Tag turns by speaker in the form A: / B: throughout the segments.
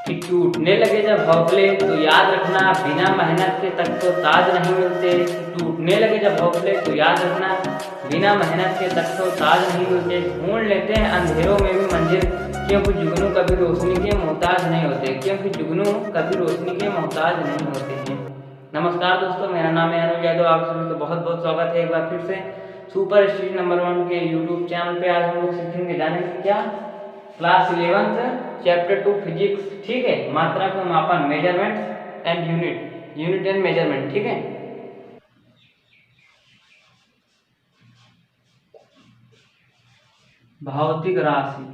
A: कि टूटने लगे जब हौसले तो याद रखना बिना मेहनत के तक तो ताज नहीं मिलते। टूटने लगे जब हौसले तो याद रखना बिना मेहनत के तक तो ताज नहीं मिलते। ढूंढ लेते हैं अंधेरों में भी मंजिल, क्योंकि जुगनू कभी रोशनी के मोहताज नहीं होते। क्योंकि जुगनू कभी रोशनी के मोहताज नहीं होते हैं। नमस्कार दोस्तों, मेरा नाम है अनुज यादव। आप सभी का बहुत बहुत स्वागत है एक बार फिर से सुपर स्टडी नंबर 1 के यूट्यूब चैनल पे। आज हम लोग सीखेंगे जानेंगे क्या क्लास 11th चैप्टर 2 फिजिक्स। ठीक है, मात्रा का मापन, measurement and unit and measurement. ठीक है, भौतिक राशि।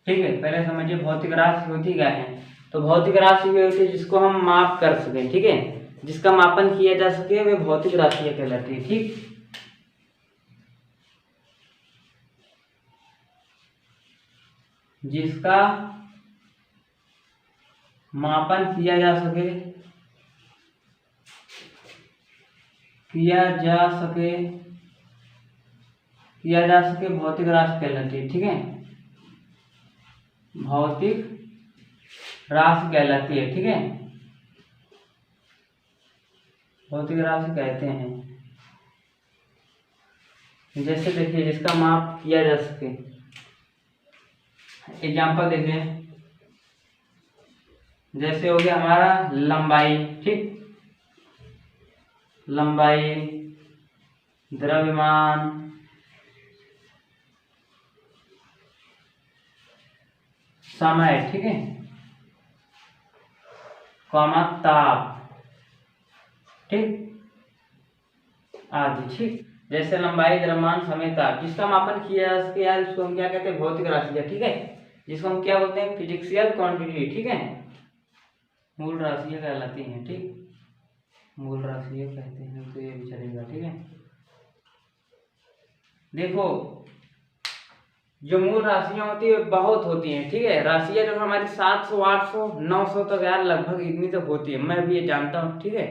A: ठीक है, पहले समझिए भौतिक राशि होती क्या है। तो भौतिक राशि वे होती है जिसको हम माप कर सकें। ठीक है, जिसका मापन किया जा सके वे भौतिक राशियां कहलाती है। ठीक, जिसका मापन किया जा सके भौतिक राशि कहलाती है। ठीक है, भौतिक राशि कहलाती है। ठीक है, भौतिक राशि कहते हैं। जैसे देखिए, जिसका माप किया जा सके। एग्जाम्पल देखिए, जैसे हो गया हमारा लंबाई। ठीक, लंबाई, द्रव्यमान, समय, ठीक है, कॉमा ताप, ठीक, आदि। ठीक, जैसे लंबाई, द्रव्यमान, समय, ताप, जिसका मापन किया जा सके यार, इसको हम क्या कहते हैं, भौतिक राशि। ठीक है, जिसको हम क्या बोलते हैं, फिजिक्सियल क्वांटिटी। ठीक है, मूल राशियां कहलाती हैं। ठीक, मूल राशियां कहते हैं, तो ये भी चलेगा। ठीक है, देखो जो मूल राशियां होती है बहुत होती हैं। ठीक है, राशियां जो हमारी 700 800 900 तक यार लगभग इतनी तक होती है। मैं भी ये जानता हूँ। ठीक है,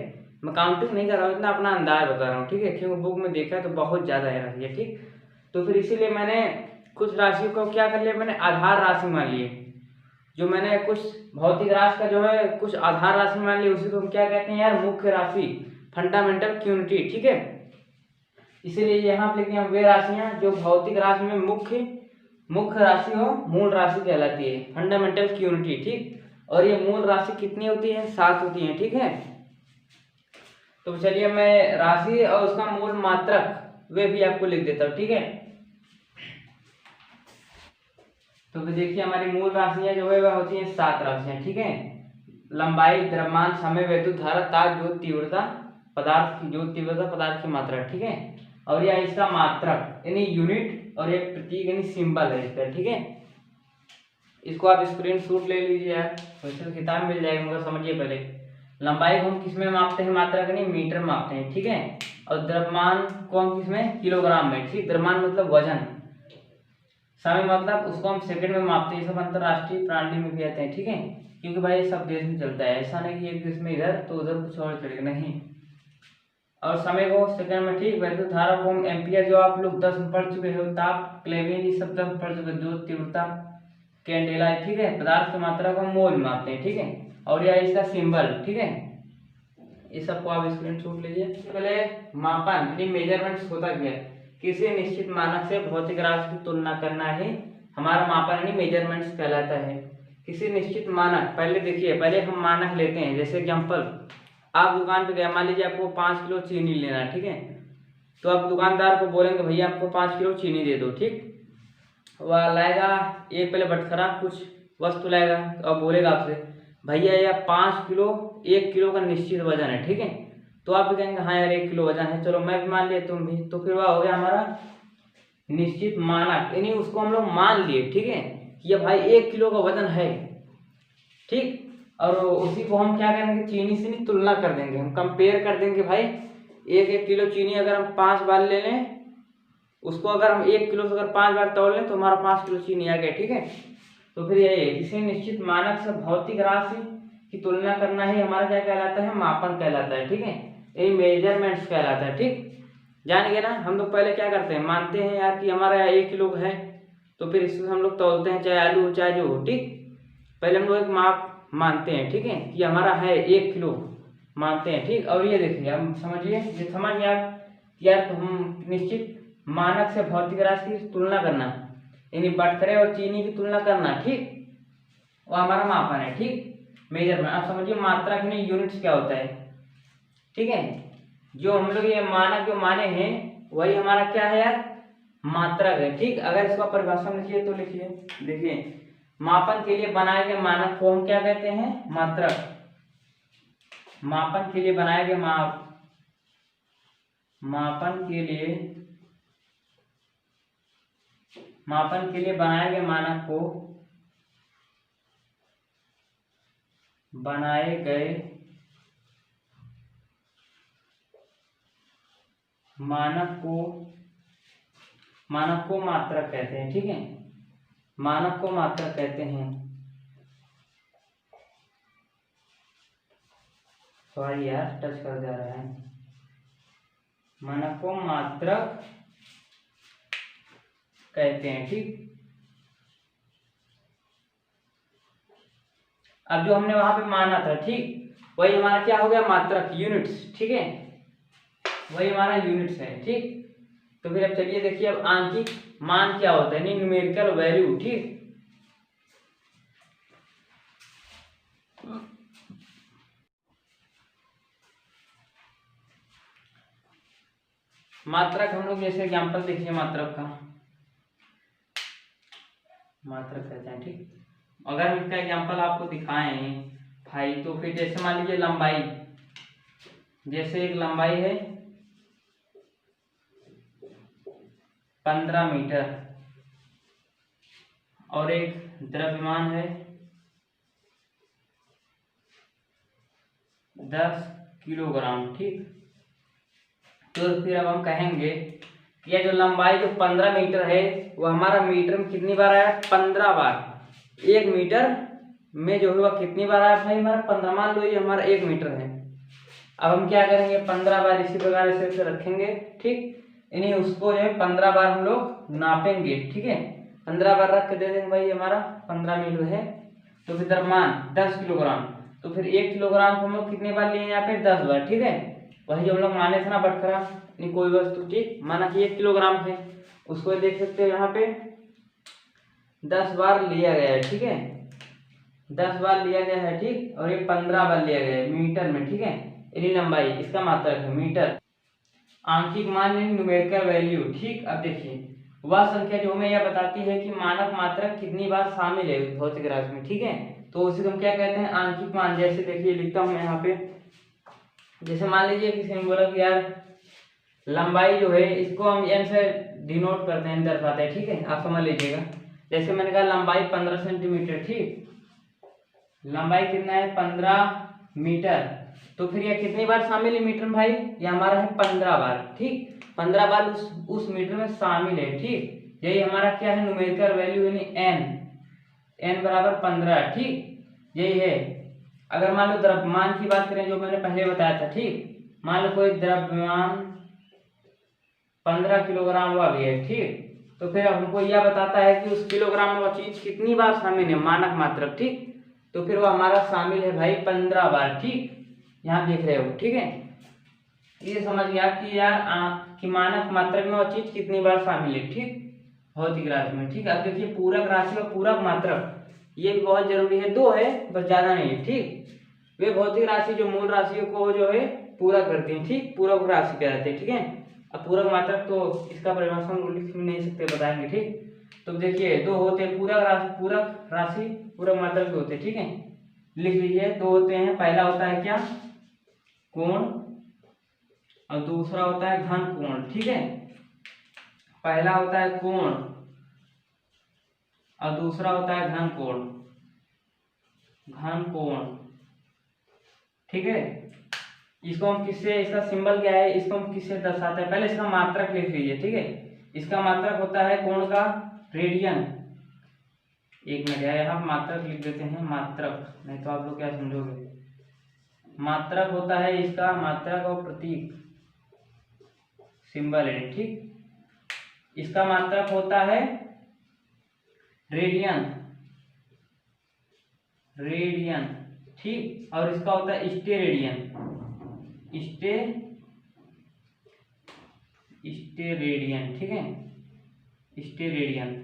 A: मैं काउंटिंग नहीं कर रहा हूँ, इतना अपना अंदाज बता रहा हूँ। ठीक है, क्योंकि बुक में देखा है तो बहुत ज़्यादा है राशियाँ। ठीक, तो फिर इसीलिए मैंने कुछ राशियों को क्या कर लिया, मैंने आधार राशि मान लिए। जो मैंने कुछ भौतिक राशि का जो है कुछ आधार राशि मान ली, उसी को हम क्या कहते हैं यार, मुख्य राशि, फंडामेंटल क्वांटिटी। ठीक है, इसीलिए यहाँ पे लिखे हैं वे राशियां जो भौतिक राशि में मुख्य राशि हो, मूल राशि कहलाती है, फंडामेंटल क्वांटिटी। ठीक, और ये मूल राशि कितनी होती है, 7 होती है। ठीक है, तो चलिए मैं राशि और उसका मूल मात्रक वे भी आपको लिख देता हूँ। ठीक है, तो फिर देखिए हमारी मूल राशियां जो है वह होती हैं 7 राशियां। ठीक है, लंबाई, द्रव्यमान, समय, वैद्युत धारा, ताप, ज्योत तीव्रता, पदार्थ की मात्रा। ठीक है, और यह इसका मात्रक यानी यूनिट, और एक प्रतीक यानी सिंबल है इसका। ठीक है, इसको आप स्क्रीन शॉट ले लीजिए यार, वैसे तो किताब मिल जाएगी, मगर समझिए पहले। लंबाई को हम किसमें मापते हैं, मात्रक यानी मीटर में मापते हैं। ठीक है, और द्रव्यमान को हम किसमें, किलोग्राम में। ठीक, द्रव्यमान मतलब वजन, समय मतलब उसको हम सेकंड में मापते हैं। ये सब अंतरराष्ट्रीय प्रणाली में भी आते हैं। ठीक है, क्योंकि भाई ये सब देश में चलता है, ऐसा नहीं कि एक देश में इधर तो उधर कुछ और चलेगा, नहीं। और समय को सेकंड में। ठीक, वैद्युत धारा को हम एम्पियर, जो आप लोग 10 में पढ़ चुके हो, ताप, केल्विन, ये सब 10 में पढ़ चुके, जो तीव्रता, कैंडेला। ठीक है, पदार्थ की मात्रा को हम मोल में मापते हैं। ठीक है, और यह इसका सिंबल। ठीक है, ये सबको आप स्क्रीन शॉट लीजिए। पहले मापन यानी मेजरमेंट्स होता क्या है, किसी निश्चित मानक से भौतिक राशि की तुलना करना ही हमारा मापन यानी मेजरमेंट्स कहलाता है। किसी निश्चित मानक, पहले देखिए, पहले हम मानक लेते हैं। जैसे एग्जांपल, आप दुकान पे गए, मान लीजिए आपको 5 किलो चीनी लेना है। ठीक है, तो आप दुकानदार को बोलेंगे भैया आपको 5 किलो चीनी दे दो। ठीक, वह लाएगा एक पहले बटखरा कुछ वस्तु लाएगा और बोलेगा आपसे भैया यह 5 किलो, 1 किलो का निश्चित वजन है। ठीक है, तो आप भी कहेंगे हाँ यार 1 किलो वजन है, चलो मैं भी मान लिया, तुम भी। तो फिर वह हो गया हमारा निश्चित मानक, यानी उसको हम लोग मान लिए। ठीक है, कि ये भाई 1 किलो का वजन है। ठीक, और उसी को हम क्या करेंगे, चीनी से नहीं तुलना कर देंगे, हम कंपेयर कर देंगे। भाई 1 किलो चीनी अगर हम 5 बार ले लें, उसको अगर हम 1 किलो से अगर 5 बार तोड़ लें तो हमारा 5 किलो चीनी आ गया। ठीक है, तो फिर यही है, किसी निश्चित मानक से भौतिक राशि की तुलना करना ही हमारा क्या कहलाता है, मापन कहलाता है। ठीक है, ये मेजरमेंट्स कहलाता है। ठीक, जान गए ना। हम लोग पहले क्या करते हैं, मानते हैं यार कि हमारा यहाँ 1 किलो है, तो फिर इससे हम लोग तौलते हैं, चाहे आलू हो चाहे जो हो, ठीक। पहले हम लोग एक माप मानते हैं, ठीक है, कि हमारा है 1 किलो मानते हैं, ठीक। और ये देखिए हम समझिए, ये समझ गए आप यार, तो हम निश्चित मानक से भौतिक राशि की तुलना करना, यानी बटखरे और चीनी की तुलना करना, ठीक, वो हमारा मापन है, ठीक, मेजरमेंट। आप समझिए मात्रा के लिए यूनिट्स क्या होता है, ठीक है। जो हम लोग ये मानक जो माने हैं वही हमारा क्या है यार, मात्रक है, ठीक। अगर इसका परिभाषा में लिखिए तो लिखिए, देखिए मापन के लिए बनाए गए मानक को हम क्या कहते हैं, मात्रक। मापन के लिए बनाए गए मापन के लिए बनाए गए मानक को मानक को मात्रक कहते हैं, ठीक है, मानक को मात्रक कहते हैं। सॉरी यार, टच कर जा रहा है। मानक को मात्रक कहते हैं, ठीक। अब जो हमने वहां पे माना था, ठीक, वही हमारा क्या हो गया, मात्रक, यूनिट्स, ठीक है, वही हमारा यूनिट्स है, ठीक। तो फिर अब चलिए देखिए, अब आंशिक मान क्या होता है, न्यूमेरिकल वैल्यू, ठीक। मात्रक हम लोग जैसे एग्जाम्पल देखिए, मात्रक का मात्रक कहते हैं, ठीक। अगर हम इसका एग्जाम्पल आपको दिखाएं भाई, तो फिर जैसे मान लीजिए लंबाई, जैसे एक लंबाई है 15 मीटर और एक द्रव्यमान है 10 किलोग्राम, ठीक। तो फिर अब हम कहेंगे कि यह जो लंबाई जो 15 मीटर है वो हमारा मीटर में कितनी बार आया, 15 बार। 1 मीटर में जो है वह कितनी बार आया भाई, हमारा 15, मान लो ये हमारा 1 मीटर है। अब हम क्या करेंगे, 15 बार इसी प्रकार से रखेंगे, ठीक। यानी उसको जो है 15 बार हम लोग नापेंगे, ठीक है। 15 बार रख के दे देंगे भाई, हमारा 15 मीटर है। तो फिर द्रव्यमान 10 किलोग्राम, तो फिर 1 किलोग्राम को हम लोग कितनी बार लिए यहाँ पे, 10 बार, ठीक है। वही जो हम लोग माने थे ना बटखरा, कोई वस्तु, ठीक, माना कि 1 किलोग्राम है, उसको देख सकते हो यहाँ पे 10 बार लिया गया है, ठीक है, 10 बार लिया गया है, ठीक। और ये 15 बार लिया गया है मीटर में, ठीक है। यानी लंबाई इसका मात्रक है मीटर। आंशिक मान न्यूमेरिकल वैल्यू, ठीक। अब देखिए वह संख्या जो हमें यह बताती है कि मानक मात्रक कितनी बार शामिल है भौतिक राशि में, ठीक है। तो उसे हम क्या कहते हैं, आंशिक मान। जैसे देखिए लिखता हूँ मैं यहाँ पे, जैसे मान लीजिए किसी ने बोला कि यार लंबाई जो है इसको हम एन से डिनोट करते हैं, दर्शाते हैं, ठीक है, आप समझ लीजिएगा। जैसे मैंने कहा लंबाई 15 सेंटीमीटर, ठीक, लंबाई कितना है 15 मीटर, तो फिर यह कितनी बार शामिल है मीटर में भाई, ये हमारा है 15 बार, ठीक। 15 बार उस मीटर में शामिल है, ठीक। यही हमारा क्या है, न्यूमेरिकल वैल्यू यानी एन बराबर 15, ठीक, यही है। अगर मान लो द्रव्यमान की बात करें, जो मैंने पहले बताया था, ठीक, मान लो कोई द्रव्यमान 15 किलोग्राम हुआ भी है, ठीक। तो फिर हमको यह बताता है कि उस किलोग्राम में वह चीज कितनी बार शामिल है, मानक मात्रक, ठीक। तो फिर वो हमारा शामिल है भाई 15 बार, ठीक, यहाँ देख रहे हो, ठीक है। ये समझ गया कि यार कि मानक मात्रक में वो चीज कितनी बार शामिल है, ठीक, भौतिक राशि में, ठीक। अब देखिए पूरक राशि और पूरक मात्रक, ये भी बहुत जरूरी है, 2 है बस, ज्यादा नहीं है, ठीक। वे भौतिक राशि जो मूल राशियों को जो है पूरा करती है, ठीक, पूरक राशि कहलाते हैं, ठीक है। अब पूरक मात्रक तो इसका परिभाषा हम लिख नहीं सकते, बताएंगे, ठीक। तो देखिए 2 होते हैं, पूरक राशि पूरक मात्रक भी होते हैं, ठीक है। लिख लीजिए 2 होते हैं, पहला होता है क्या, कोण, और दूसरा होता है घन कोण, ठीक है। पहला होता है कोण और दूसरा होता है घन कोण, ठीक है। इसको हम किससे, इसका सिंबल क्या है, इसको हम किससे दर्शाते हैं, पहले इसका मात्रक लिख लीजिए, ठीक है। इसका मात्रक होता है कोण का रेडियन। 1 मिनट है, यहाँ मात्रक लिख देते हैं, मात्रक, नहीं तो आप लोग क्या समझोगे। मात्रक होता है इसका, मात्रक और प्रतीक सिंबल है, ठीक। इसका मात्रक होता है रेडियन, रेडियन, ठीक। और इसका होता है स्टेरेडियन, स्टेरेडियन, ठीक है, स्टेरेडियन।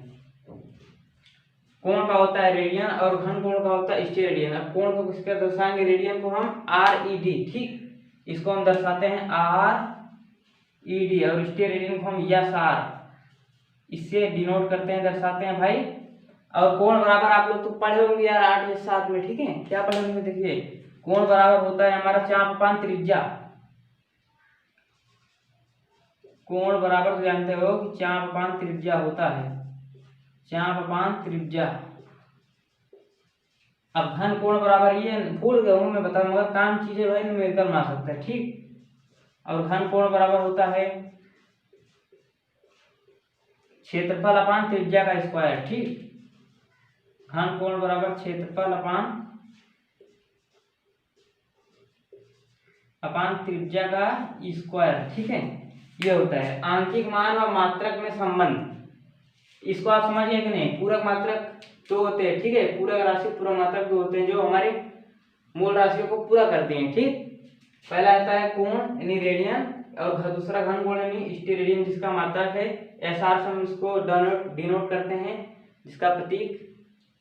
A: कोण का होता है रेडियन और घन कोण का होता है स्टेरेडियन। अब कोण को किसका दर्शाएंगे, रेडियन को हम RED, ठीक, इसको हम दर्शाते हैं RED, और स्टेरेडियन को हम SR, इससे डिनोट करते हैं, दर्शाते हैं भाई। और कोण बराबर आप लोग तो पढ़े होंगे यार 8 या 7 में, ठीक है, क्या पढ़े होंगे, देखिए कोण बराबर होता है हमारा चाप अपान त्रिज्या। कोण बराबर जानते हो कि चाप अपान त्रिज्या होता है, चाप अपान त्रिज्या। अब घन कोण बराबर, ये भूल गया हूं मैं बताऊंगा, काम चीजें भाई न्यूमेरिकल बना सकता है, ठीक। और घन कोण बराबर होता है क्षेत्रफल अपान त्रिज्या का स्क्वायर, ठीक। घन कोण बराबर क्षेत्रफल अपान त्रिज्या का स्क्वायर, ठीक है, ये होता है। आंकिक मान और मात्रक में संबंध, इसको आप समझिए कि नहीं। पूरक मात्रक दो होते हैं, ठीक है, पूरक राशि पूरक मात्रक दो होते हैं जो हमारे मूल राशियों को पूरा करते हैं, ठीक। पहला आता है कोण यानी रेडियन, और दूसरा घन कोण यानी स्टेरेडियन, जिसका मात्रक है SR से हम इसको डिनोट करते हैं, जिसका प्रतीक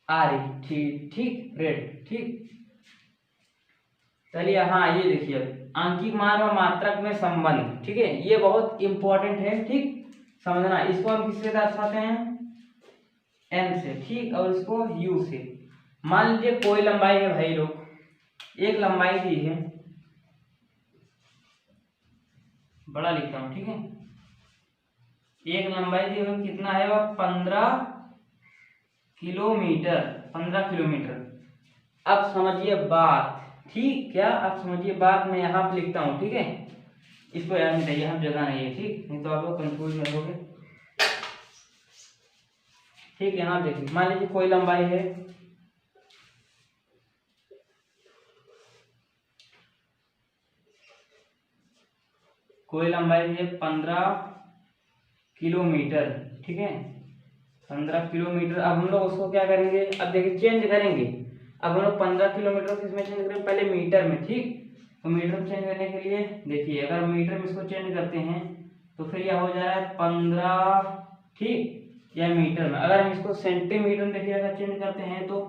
A: RE, ठीक, ठीक, रेड, ठीक। चलिए, हाँ ये देखिए आंकिक मान और मात्रक में संबंध, ठीक है, ये बहुत इंपॉर्टेंट है, ठीक, समझना। इसको हम किससे दर्शाते हैं, M से, ठीक, और इसको U से। मान लीजिए कोई लंबाई है भाई लोग, एक लंबाई दी है, बड़ा लिखता हूं, ठीक है, एक लंबाई दी है, कितना है वह 15 किलोमीटर, 15 किलोमीटर। अब समझिए बात, ठीक, क्या अब समझिए बात, मैं यहाँ पे लिखता हूँ, ठीक है, इसको याद नहीं चाहिए, यहाँ जगह नहीं है, ठीक, नहीं तो आप लोग कंफ्यूज में होगे, ठीक। यहाँ देखिए मान लीजिए कोई लंबाई है, कोई लंबाई है 15 किलोमीटर, ठीक है, 15 किलोमीटर। अब हम लोग उसको क्या करेंगे, अब देखिए चेंज करेंगे। अब हम लोग 15 किलोमीटर को किसमें चेंज करेंगे, पहले मीटर में, ठीक। तो मीटर में चेंज करने के लिए देखिए, अगर मीटर में इसको चेंज करते हैं तो फिर यह हो जा रहा है 15, ठीक, या मीटर में। अगर हम इसको सेंटीमीटर में देखिए अगर चेंज करते हैं तो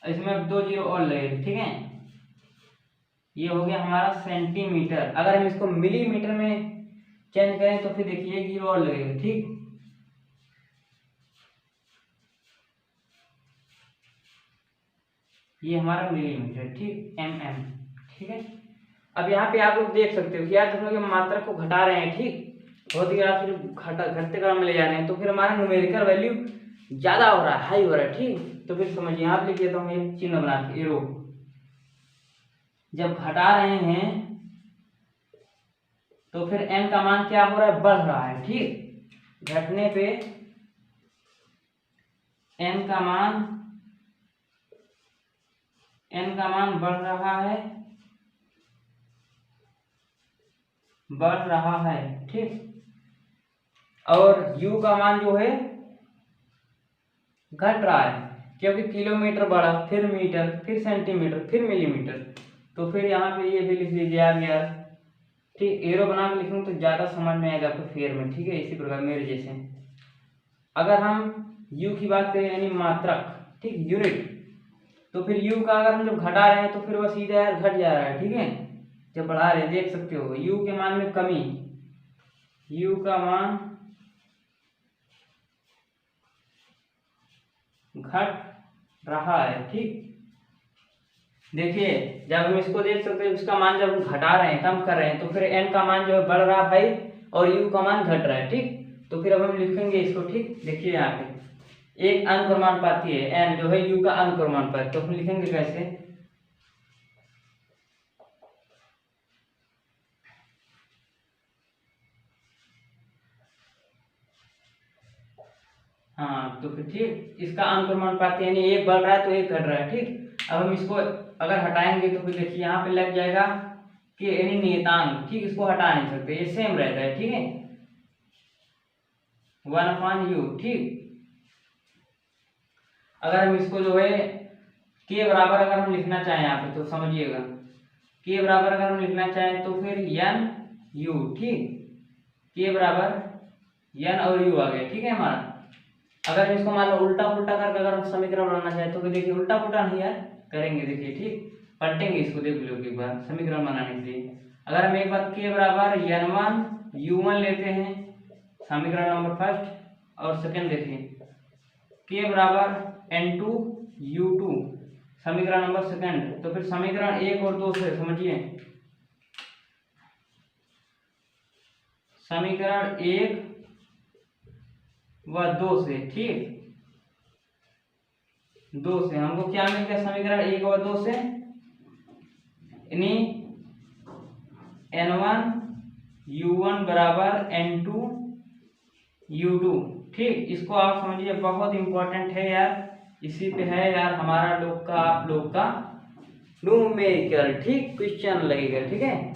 A: इसमें अब 2 जीरो और लगेगा, ठीक है, ये हो गया हमारा सेंटीमीटर। अगर हम इसको मिलीमीटर में चेंज करें तो फिर देखिए 1 जीरो और लगेगा, ठीक। ये हमारा मिलीमीटर, ठीक, mm, ठीक है। अब यहाँ पे आप लोग देख सकते हो कि यार हम लोग मात्रा को घटा रहे हैं, ठीक, बहुत ही फिर घटते क्रम में ले जा रहे हैं, तो फिर हमारा न्यूमेरिकल वैल्यू ज्यादा हो रहा है, हाई हो रहा है, ठीक। तो फिर समझिए यहाँ पे लिख देता हूँ एक चिन्ह बना के, एरो। जब घटा रहे हैं तो फिर m का मान क्या हो रहा है, बढ़ रहा है, ठीक। घटने पे m का मान बढ़ रहा है, ठीक। और u का मान जो है घट रहा है, क्योंकि किलोमीटर बढ़ा, फिर मीटर, फिर सेंटीमीटर, फिर मिलीमीटर। तो फिर यहाँ पे ये भी लिख लीजिए आप यार, ठीक, एरो बना के लिखूँ तो ज्यादा समझ में आएगा आपको फेयर में, ठीक है। इसी प्रकार मेरे जैसे अगर हम u की बात करें यानी मात्रक, ठीक, यूनिट, तो फिर u का अगर हम जब घटा रहे हैं तो फिर वह सीधा यार घट जा रहा है, ठीक है। जब बढ़ा रहे हैं देख सकते हो u के मान में कमी, u का मान घट रहा है, ठीक। देखिए जब हम इसको देख सकते हैं, इसका मान जब हम घटा रहे हैं, कम कर रहे हैं, तो फिर n का मान जो है बढ़ रहा है भाई, और u का मान घट रहा है, ठीक। तो फिर अब हम लिखेंगे इसको, ठीक। देखिए यहाँ पे एक अनुक्रमानुपाती है n जो है u का अनुक्रमानुपाती, तो हम लिखेंगे कैसे, हाँ, तो फिर ठीक, इसका अनुक्रमानुपाती यानी एक बढ़ रहा है तो एक घट रहा है, ठीक। अब हम इसको अगर हटाएंगे तो फिर देखिए यहाँ पे लग जाएगा कि यानी नियतांक, ठीक, इसको हटा नहीं सकते, ये सेम रहता है, ठीक है, 1/u, ठीक। अगर हम इसको जो है के बराबर अगर हम लिखना चाहें यहाँ पे तो समझिएगा, के बराबर अगर हम लिखना चाहें तो फिर एन यू, ठीक, के बराबर एन और यू आ गया, ठीक है हमारा। अगर हम इसको मान लो उल्टा पुल्टा करके अगर हम समीकरण बनाना चाहें तो देखिए उल्टा पुल्टा नहीं यार करेंगे, देखिए ठीक, पलटेंगे इसको, देख लो एक बार समीकरण बनाने के लिए। अगर हम एक बार के बराबर n1 u1 लेते हैं समीकरण नंबर फर्स्ट, और सेकंड देखिए के बराबर n2 u2 समीकरण नंबर सेकंड, तो फिर समीकरण 1 और 2 से समझिए, समीकरण 1 व 2 से, ठीक, 2 से हमको क्या मिल गया, समीकरण 1 और 2 से यानी n1 u1 बराबर n2 u2, ठीक। इसको आप समझिए, बहुत इंपॉर्टेंट है यार, इसी पे है यार हमारा लोग का, आप लोग का न्यूमेरिकल, ठीक, क्वेश्चन लगेगा, ठीक है।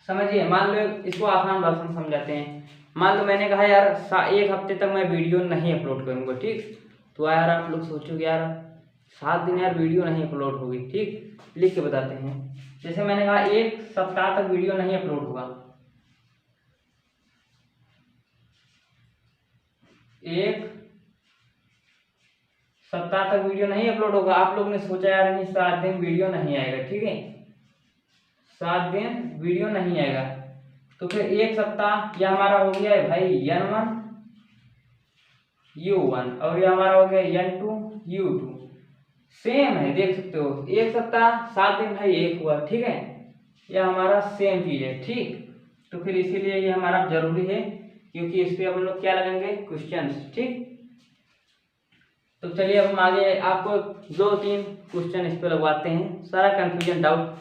A: समझिए, मान लो इसको आसान भाषा में समझाते हैं। मान लो मैंने कहा यार 1 हफ्ते तक मैं वीडियो नहीं अपलोड करूंगा, ठीक, तो यार आप लोग सोचोगे यार 7 दिन यार वीडियो नहीं अपलोड होगी, ठीक, लिख के बताते हैं। जैसे मैंने कहा 1 सप्ताह तक वीडियो नहीं अपलोड होगा, 1 सप्ताह तक वीडियो नहीं अपलोड होगा। आप लोग ने सोचा यार नहीं 7 दिन वीडियो नहीं आएगा, ठीक है, 7 दिन वीडियो नहीं आएगा, तो फिर 1 सप्ताह यह हमारा हो गया है भाई n1 u1 और यह हमारा हो गया n2 u2, सेम है, देख सकते हो 1 सप्ताह 7 दिन भाई 1 हुआ, ठीक है, यह हमारा सेम चीज है, ठीक। तो फिर इसीलिए ये हमारा जरूरी है, क्योंकि इस पे हम लोग क्या लगाएंगे, क्वेश्चंस, ठीक। तो चलिए अब हम आगे आपको 2-3 क्वेश्चन इस पे लगवाते हैं, सारा कंफ्यूजन डाउट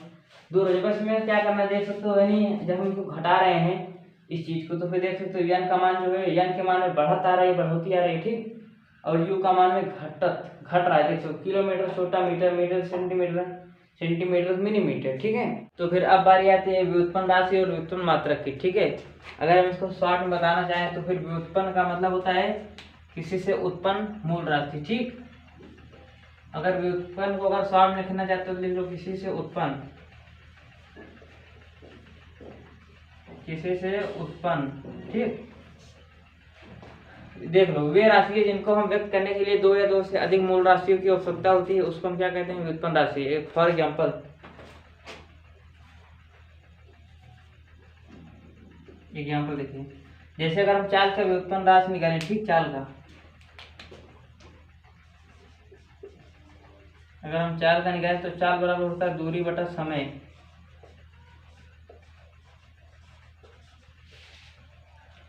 A: दूर हो जाए। बस में क्या करना देख सकते हो, नहीं जब हम इसको घटा रहे हैं इस चीज को, तो फिर देख सकते हो n का मान जो है, n के मान में बढ़त आ रही है, बढ़ोती आ रही है, ठीक, और u का मान में घट रहा है, देख सकते किलोमीटर छोटा, metre metre, centimetre centimetre, millimetre, ठीक है। तो फिर अब बारी आती है व्युत्पन्न राशि और व्युत्पन्न मात्रक की, ठीक है। अगर हम इसको शॉर्ट में बताना चाहें तो फिर व्युत्पन्न का मतलब होता है किसी से उत्पन्न मूल राशि, ठीक। अगर व्युत्पन्न को अगर शॉर्ट में लिखना चाहते हो तो लिख लो किसी से उत्पन्न, किसी से उत्पन्न, ठीक। देख लो वे राशि जिनको हम व्यक्त करने के लिए 2 या 2 से अधिक मूल राशियों की आवश्यकता होती है, उसको हम क्या कहते हैं, व्युत्पन्न राशि। एक फॉर एग्जाम्पल देखिए, जैसे अगर हम चाल का व्युत्पन्न राशि निकालें, ठीक, चाल का अगर हम चाल का निकालें तो चाल बराबर होता है दूरी बटा समय।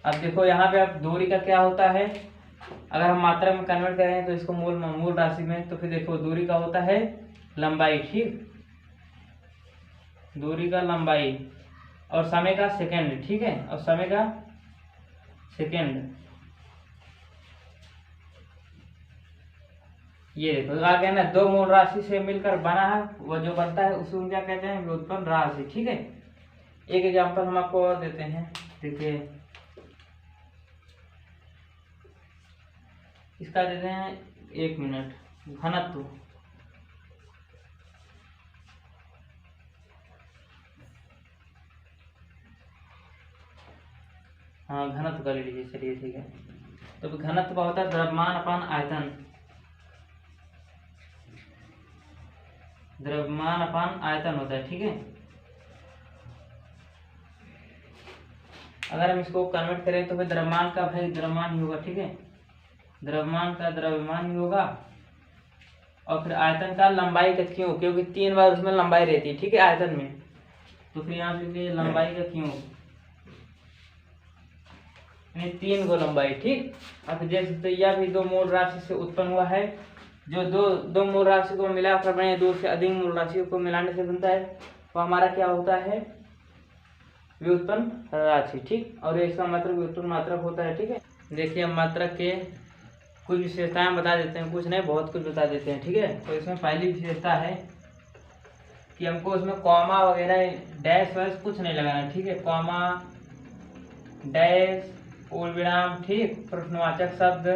A: अब देखो यहाँ पे अब दूरी का क्या होता है, अगर हम मात्रा में कन्वर्ट करें तो इसको मूल राशि में, तो फिर देखो दूरी का होता है लंबाई, ठीक, दूरी का लंबाई, और समय का सेकंड, ठीक है, और समय का सेकंड। ये देखो आगे ना 2 मूल राशि से मिलकर बना है, वो जो बनता है उसको क्या कहते हैं, व्युत्पन्न राशि, ठीक है। एक एग्जांपल हम आपको और देते हैं, देखिए इसका देते हैं 1 मिनट, घनत्व, हाँ घनत्व का ले लीजिए, चलिए ठीक है। तो घनत्व का होता है द्रव्यमान अपान आयतन, द्रव्यमान अपान आयतन होता है, ठीक है। अगर हम इसको कन्वर्ट करें तो फिर द्रव्यमान का भाई द्रव्यमान ही होगा, ठीक है, द्रव्यमान का द्रव्यमान ही होगा, और फिर आयतन का लंबाई का क्यों, क्योंकि 3 बार उसमें लंबाई रहती है, ठीक है, आयतन में, तो फिर यहाँ पे लंबाई का क्यों, 3 को लंबाई, ठीक। अब देख सकते हैं यह भी 2 मूल राशि से उत्पन्न हुआ है, जो दो मूल राशि को मिलाकर बने 2 से अधिक मूल राशियों को मिलाने से बनता है, वो हमारा क्या होता है, व्युत्पन्न राशि, ठीक। और इसका मात्रक व्युत्पन्न मात्रक होता है, ठीक है। देखिए हम मात्रक के कुछ विशेषताएं बता देते हैं, कुछ नहीं बहुत कुछ बता देते हैं, ठीक है। तो इसमें पहली विशेषता है कि हमको उसमें कॉमा वगैरह डैश वैश कुछ नहीं लगाना, ठीक है, कॉमा डैश पूर्ण विराम, ठीक, प्रश्नवाचक शब्द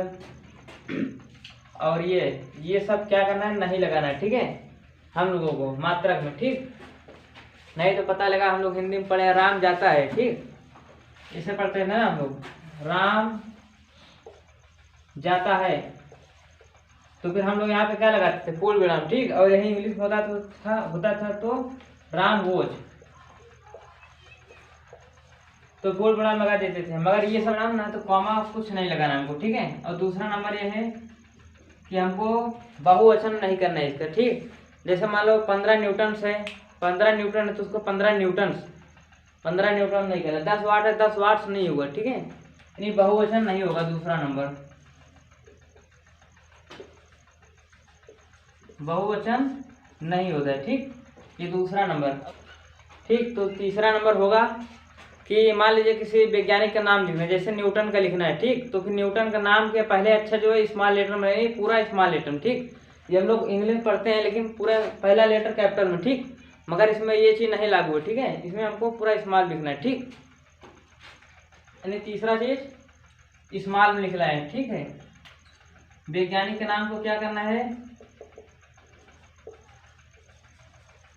A: और ये सब क्या करना है, नहीं लगाना है, ठीक है, हम लोगों को मात्रक में, ठीक। नहीं तो पता लगा हम लोग हिंदी में पढ़े राम जाता है, ठीक, इसे पढ़ते हैं ना हम लोग, राम जाता है, तो फिर हम लोग यहाँ पे क्या लगाते थे, पूर्ण विराम, ठीक। और यही इंग्लिश होता था तो राम गोज, तो पूर्ण विराम लगा देते थे। मगर ये सब नाम ना तो कॉमा कुछ नहीं लगाना हमको, ठीक है। और दूसरा नंबर ये है कि हमको बहुवचन नहीं करना है इसका, ठीक। जैसे मान लो 15 न्यूटन है, 15 न्यूटन है तो उसको 15 न्यूटन नहीं करना। 10 वाट है 10 वाट्स नहीं होगा, ठीक है, यानी बहुवचन नहीं होगा। दूसरा नंबर बहुवचन नहीं होता है, ठीक, ये दूसरा नंबर, ठीक। तो तीसरा नंबर होगा कि मान लीजिए किसी वैज्ञानिक का नाम लिखना है, जैसे न्यूटन का लिखना है, ठीक, तो फिर न्यूटन का नाम के पहले अक्षर जो है स्मॉल लेटर में है, पूरा स्मॉल लेटर, ठीक। ये हम लोग इंग्लिश पढ़ते हैं लेकिन पूरा पहला लेटर कैपिटल में, ठीक, मगर इसमें ये चीज़ नहीं लागू है, ठीक है, इसमें हमको पूरा स्मॉल लिखना है, ठीक। यानी तीसरा चीज स्मॉल में लिखना है, ठीक है। वैज्ञानिक के नाम को क्या करना है,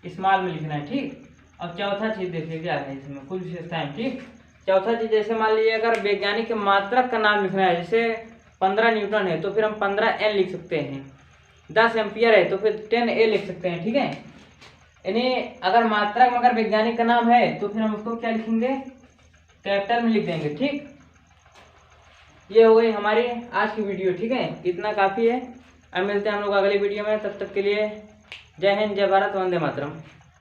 A: स्मॉल में लिखना है, ठीक। अब चौथा चीज देखिए क्या है इसमें कुछ विशेषताएं, ठीक। चौथा चीज जैसे मान लीजिए अगर वैज्ञानिक के मात्रक का नाम लिखना है, जैसे 15 न्यूटन है तो फिर हम 15 N लिख सकते हैं, 10 एम्पियर है तो फिर 10A लिख सकते हैं, ठीक है। यानी अगर मात्रक में अगर वैज्ञानिक का नाम है तो फिर हम उसको क्या लिखेंगे, कैपिटल में लिख देंगे, ठीक। ये हो गई हमारी आज की वीडियो, ठीक है, इतना काफी है। अब मिलते हैं हम लोग अगले वीडियो में, तब तक के लिए जय हिंद, जय भारत, वंदे मातरम।